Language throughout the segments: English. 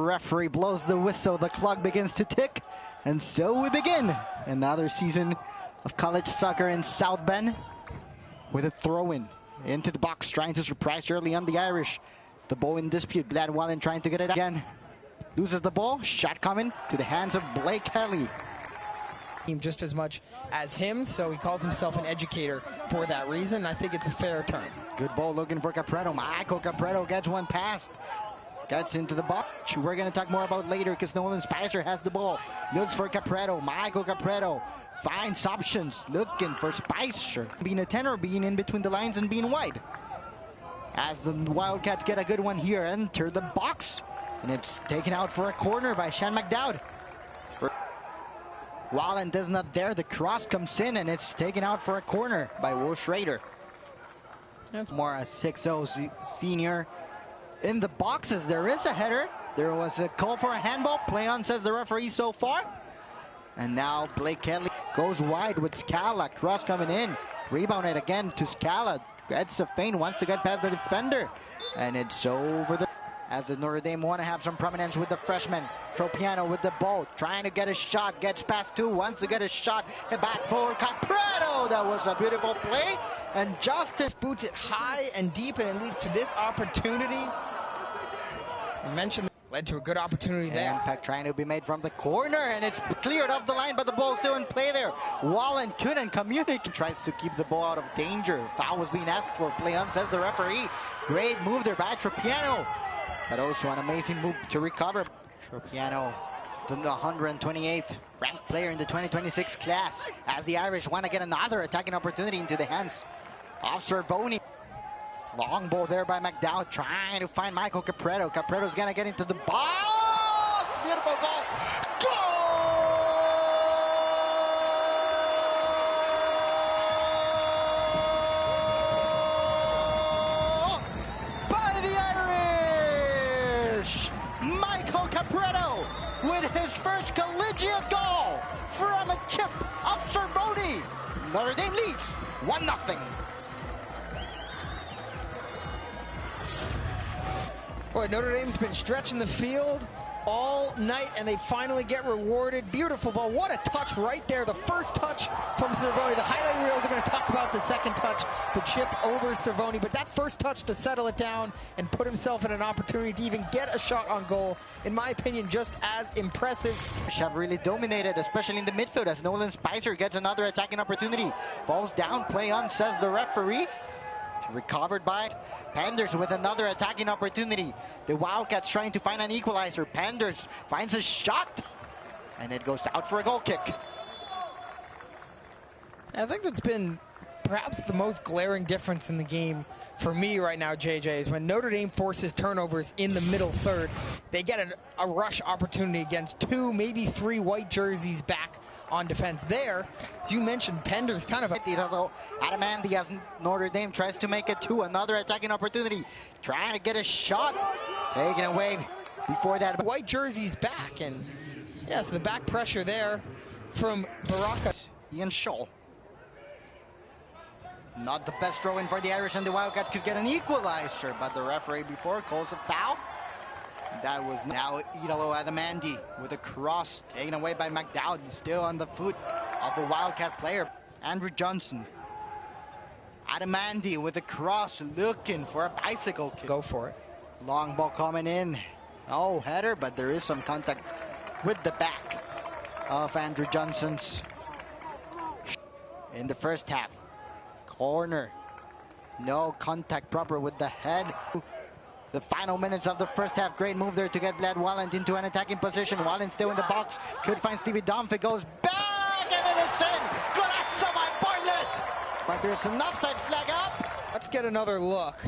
referee blows the whistle, the clock begins to tick, and so we begin another season of college soccer in South Bend with a throw-in into the box, trying to surprise early on the Irish. The ball in dispute, Blad Wallen trying to get it again. Loses the ball, shot coming to the hands of Blake Kelly. Just as much as him, so he calls himself an educator for that reason. I think it's a fair term. Good ball looking for Capretto. Michael Capretto gets one past. Gets into the box. We're going to talk more about later because Nolan Spicer has the ball. Looks for Capretto. Michael Capretto finds options. Looking for Spicer. Being a 10 or being in between the lines and being wide. As the Wildcats get a good one here, enter the box. And it's taken out for a corner by Sean McDowd. Wallen does not there. The cross comes in and it's taken out for a corner by Will Schrader. That's more a 6'0 senior. In the boxes, there is a header. There was a call for a handball. Play on, says the referee so far. And now Blake Kelly goes wide with Scala. Cross coming in. Rebounded again to Scala. Gets a feint, wants to get past the defender. And it's over the... As the Notre Dame want to have some prominence with the freshman. Tropiano with the ball, trying to get a shot, gets past two, wants to get a shot, and back forward, Capretto! That was a beautiful play, and Justice boots it high and deep, and it leads to this opportunity. I mentioned led to a good opportunity there. Impact trying to be made from the corner, and it's cleared off the line, but the ball still in play there. Wallen couldn't communicate. Tries to keep the ball out of danger. Foul was being asked for. Play on, says the referee. Great move there by Tropiano. But also an amazing move to recover. Tropiano, the 128th ranked player in the 2026 class, as the Irish want to get another attacking opportunity into the hands of Cervoni. Long ball there by McDowd, trying to find Michael Capretto. Capretto's going to get into the box. Beautiful goal. Capretto with his first collegiate goal from a chip of Cervoni. Notre Dame leads 1-0. Boy, Notre Dame's been stretching the field all night, and they finally get rewarded. Beautiful ball. What a touch right there. The first touch from Cervoni. The highlight reels are going to talk about the second touch, the chip over Cervoni. But that first touch to settle it down and put himself in an opportunity to even get a shot on goal, in my opinion, just as impressive. Have really dominated, especially in the midfield, as Nolan Spicer gets another attacking opportunity. Falls down, play on, says the referee. Recovered by Panders with another attacking opportunity. The Wildcats trying to find an equalizer. Panders finds a shot, and it goes out for a goal kick. I think that's been perhaps the most glaring difference in the game for me right now, JJ, is when Notre Dame forces turnovers in the middle third. They get a rush opportunity against two, maybe three white jerseys back on defense there. As you mentioned, Pender's kind of Adamandi as Notre Dame tries to make it two. Another attacking opportunity. Trying to get a shot. Taken away before that. White jerseys back, and yeah, so the back pressure there from Baraka. Ian Scholl. Not the best throw-in for the Irish, and the Wildcats could get an equalizer, but the referee before calls a foul. That was now Idalo Adamandi with a cross taken away by McDowd, still on the foot of a Wildcat player. Andrew Johnson. Adamandi with a cross, looking for a bicycle kick. Go for it. Long ball coming in. Oh, header, but there is some contact with the back of Andrew Johnson's in the first half. Corner. No contact proper with the head. The final minutes of the first half. Great move there to get Blad Wallen into an attacking position. Wallen still in the box. Could find Stevie Domfe. Goes back, and it is in. Golazo by Bartlett. But there's an offside flag up. Let's get another look.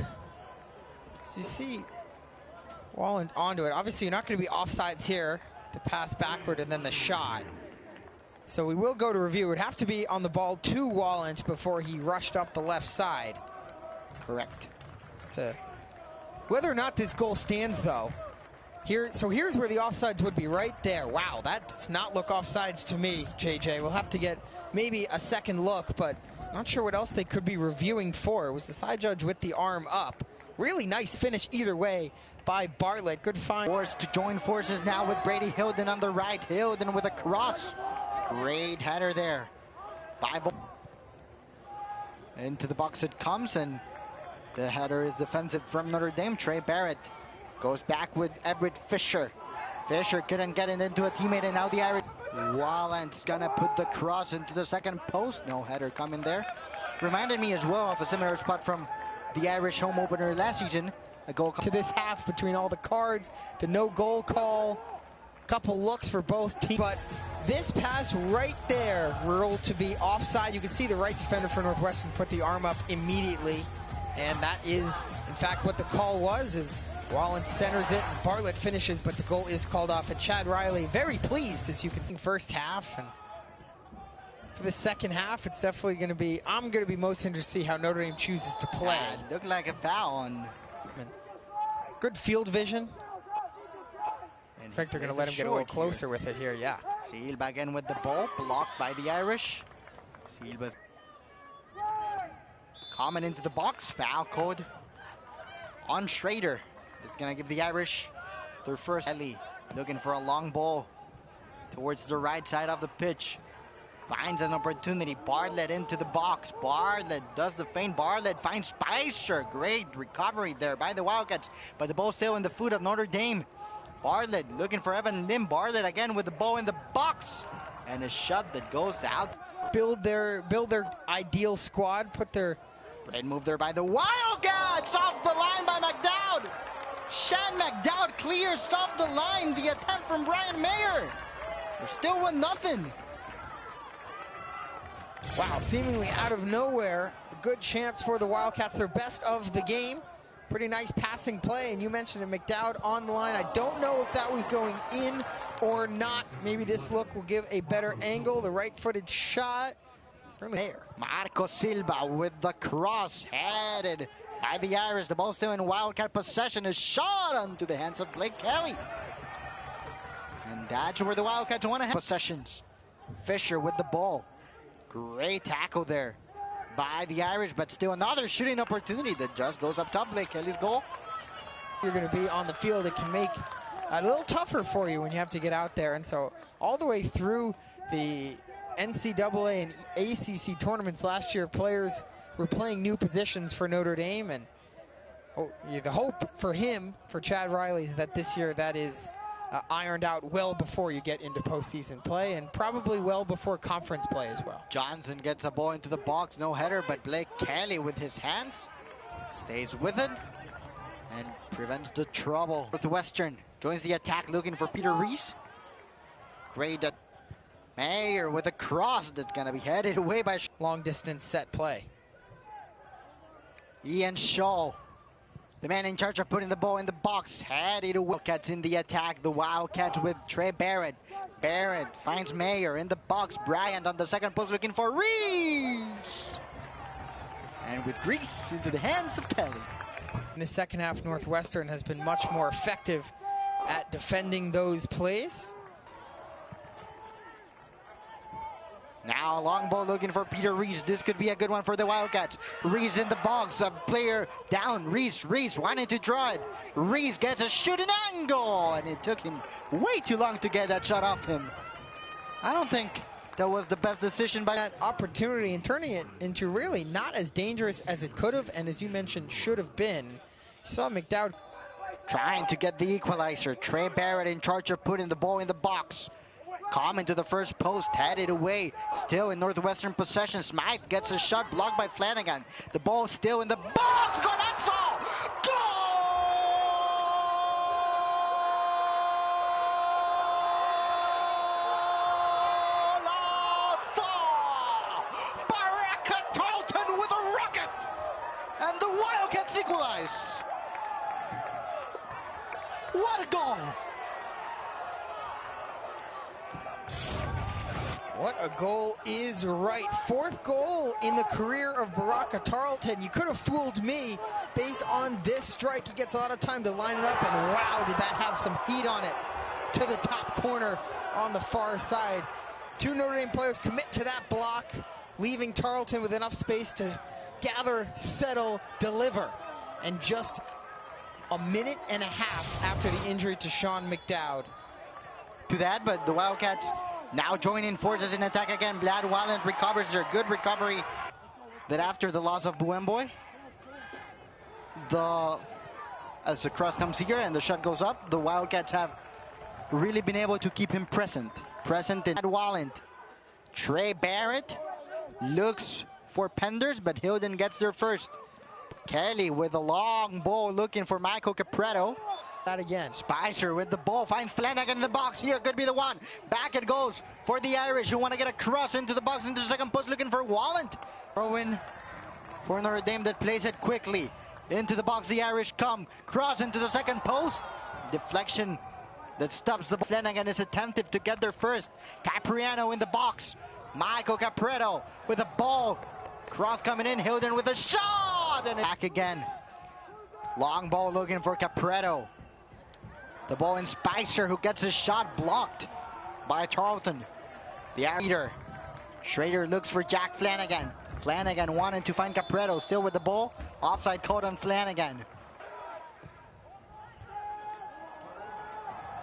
So you see Wallen onto it. Obviously, you're not going to be offsides here. The pass backward and then the shot. So we will go to review. It would have to be on the ball to Wallen before he rushed up the left side. Correct. Whether or not this goal stands, though, here's where the offsides would be, right there. Wow, that does not look offsides to me, JJ. We'll have to get maybe a second look, but not sure what else they could be reviewing for. It was the side judge with the arm up. really nice finish either way by Bartlett. Good find. Forced to join forces now with Brady Hilden on the right. Hilden with a cross. Great header there. Into the box it comes, and the header is defensive from Notre Dame. Trey Barrett goes back with Everett Fisher. Fisher couldn't get it into a teammate, and now the Irish. Wallent's gonna put the cross into the second post. No header coming there. Reminded me as well of a similar spot from the Irish home opener last season. A goal to this half between all the cards, the no goal call, couple looks for both teams. But this pass right there ruled to be offside. You can see the right defender for Northwestern put the arm up immediately, and that is in fact what the call was. Is Wallen centers it and Bartlett finishes, but the goal is called off. And Chad Riley very pleased, as you can see, first half. And for the second half, it's definitely going to be, I'm going to be most interested to see how Notre Dame chooses to play. Looked like a foul on. Good field vision. Looks like they're going to let him get a little closer with it here, yeah. Seal back in with the ball, blocked by the Irish. Seal with coming into the box, foul code on Schrader. It's going to give the Irish their first. Ellie looking for a long ball towards the right side of the pitch. Finds an opportunity. Bartlett into the box. Bartlett does the feint. Bartlett finds Spicer. Great recovery there by the Wildcats. But the ball still in the foot of Notre Dame. Bartlett looking for Evan Lim. Bartlett again with the ball in the box. And a shot that goes out. Build their ideal squad. Put their... Great move there by the Wildcats. Off the line by McDowd. Shan McDowd clears off the line. The attempt from Brian Mayer. They're still 1-0. Wow, seemingly out of nowhere, a good chance for the Wildcats, their best of the game. Pretty nice passing play, and you mentioned it, McDowd on the line. I don't know if that was going in or not. Maybe this look will give a better angle. The right-footed shot. There. Marco Silva with the cross, headed by the Irish. The ball still in Wildcat possession, is shot onto the hands of Blake Kelly. And that's where the Wildcats want to have possessions. Fisher with the ball. Great tackle there by the Irish, but still another shooting opportunity that just goes up top. Blake Kelly's goal. You're going to be on the field. It can make it a little tougher for you when you have to get out there. And so all the way through the NCAA and ACC tournaments last year, players were playing new positions for Notre Dame. And the hope for him, for Chad Riley, is that this year that is ironed out well before you get into postseason play, and probably well before conference play as well. Johnson gets a ball into the box, no header, but Blake Kelly with his hands stays with it and prevents the trouble. Northwestern joins the attack looking for Peter Reese. Great Mayer with a cross that's going to be headed away by long distance set play. Ian Shaw, the man in charge of putting the ball in the box, headed away. Wildcats in the attack. The Wildcats with Trey Barrett. Barrett finds Mayer in the box. Bryant on the second post looking for Reese. And with Reese into the hands of Kelly. In the second half, Northwestern has been much more effective at defending those plays. Now a long ball looking for Peter Reese. This could be a good one for the Wildcats. Reese in the box, a player down. Reese wanting to draw it. Reese gets a shooting angle, and it took him way too long to get that shot off him. I don't think that was the best decision by that opportunity, and turning it into really not as dangerous as it could have, and as you mentioned, should have been. You saw McDowd trying to get the equalizer. Trey Barrett in charge of putting the ball in the box. Coming to the first post, headed away. Still in Northwestern possession. Smythe gets a shot blocked by Flanagan. The ball still in the box. Golazo! Goal! Baraka Tarleton with a rocket! And the Wildcats equalize. What a goal! What a goal is right. Fourth goal in the career of Baraka Tarleton. You could have fooled me based on this strike. He gets a lot of time to line it up, and wow, did that have some heat on it. To the top corner on the far side. Two Notre Dame players commit to that block, leaving Tarleton with enough space to gather, settle, deliver. and just a minute and a half after the injury to Sean McDowd. To that, but the Wildcats now joining forces in attack again. Blad Wallen recovers their good recovery. That after the loss of Buemboy, as the cross comes here and the shot goes up, the Wildcats have really been able to keep him present in Wallen. Trey Barrett looks for Penders, but Hilden gets there first. Kelly with a long ball looking for Michael Capretto. That again. Spicer with the ball, finds Flanagan in the box. Here could be the one. Back it goes for the Irish, who want to get a cross into the box, into the second post, looking for Wallant. Throw-in for Notre Dame that plays it quickly. Into the box, the Irish come. Cross into the second post. Deflection that stops the ball. Flanagan is attentive to get there first. Capriano in the box. Michael Capretto with a ball. Cross coming in, Hilden with a shot! And back again. Long ball looking for Capretto. The ball in Spicer, who gets his shot blocked by Charlton. The Schrader. Schrader looks for Jack Flanagan. Flanagan wanted to find Capretto, still with the ball. Offside called on Flanagan.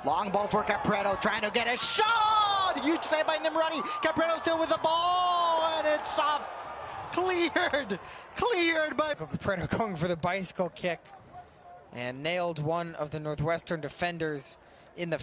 Long ball for Capretto, trying to get a shot! Huge save by Nimrani. Capretto still with the ball, and it's off. Cleared by Capretto going for the bicycle kick and nailed one of the Northwestern defenders in the